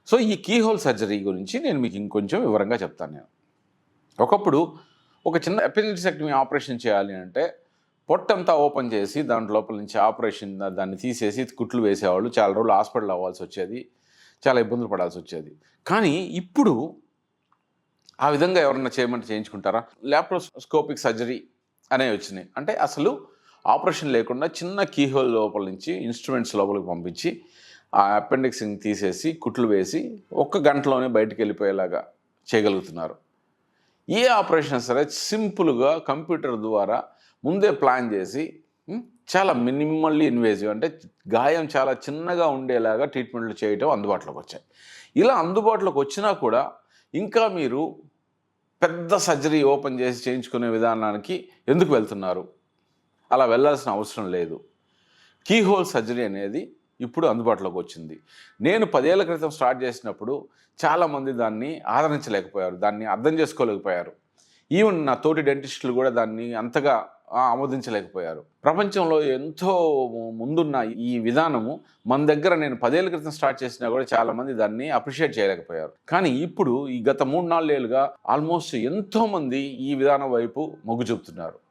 So, ఈ keyhole surgery గురించి నేను మీకు ఇంకొంచెం వివరంగా చెప్తాను నేను. ఒకప్పుడు ఒక చిన్న అపెండిసెక్టమీ ఆపరేషన్ చేయాలి అంటే, పొట్టంతా ఓపెన్ చేసి దాంట్ లోపల నుంచి ఆపరేషన్ దాన్ని తీసేసి కుట్లు వేసేవాళ్ళు. చాలా రోజులు హాస్పిటల్ అవ్వాల్సొచ్చేది. చాలా ఇబ్బందులు పడాల్సొచ్చేది. కానీ ఇప్పుడు ఆ విధంగా ఎవరన్నా చేయమంటే చేయించుకుంటారా? లాప్రోస్కోపిక్ సర్జరీ అనేవి వచ్చినాయి. అంటే అసలు ఆపరేషన్ లేకుండా చిన్న కీహోల్ లోపల నుంచి ఇన్‌స్ట్రుమెంట్స్ లోపలికి పంపించి, ఆ అపెండిక్స్‌ని తీసేసి, కుట్లు వేసి, ఒక్క గంటలోనే బయటికెళ్ళిపోయేలాగా చేయగలుగుతున్నారు. ఏ ఆపరేషన్ సరే సింపుల్‌గా కంప్యూటర్ ద్వారా ముందే ప్లాన్ చేసి చాలా మినిమల్లీ ఇన్వేజివ్ అంటే గాయం చాలా చిన్నగా ఉండేలాగా ట్రీట్మెంట్లు చేయటం అందుబాటులోకొచ్చాయి. ఇలా అందుబాటులోకి వచ్చినా కూడా ఇంకా మీరు పెద్ద సర్జరీ ఓపెన్ చేసి చేయించుకునే విధానానికి ఎందుకు వెళ్తున్నారు? అలా వెళ్ళాల్సిన అవసరం లేదు. కీహోల్ సర్జరీ అనేది ఇప్పుడు అందుబాటులోకి వచ్చింది. నేను 10 ఏళ్ల క్రితం స్టార్ట్ చేసినప్పుడు చాలామంది దాన్ని ఆదరించలేకపోయారు. దాన్ని అర్థం చేసుకోలేకపోయారు. ఈవెన్ నా తోటి డెంటిస్టులు కూడా దాన్ని అంతగా ఆమోదించలేకపోయారు. ప్రపంచంలో ఎంతో ముందున్న ఈ విధానము మన దగ్గర నేను 10 ఏళ్ల క్రితం స్టార్ట్ చేసినా కూడా చాలామంది దాన్ని అప్రిషియేట్ చేయలేకపోయారు. కానీ ఇప్పుడు ఈ గత 3, 4 ఏళ్లుగా ఆల్మోస్ట్ ఎంతోమంది ఈ విధానం వైపు మొగ్గు చూపుతున్నారు.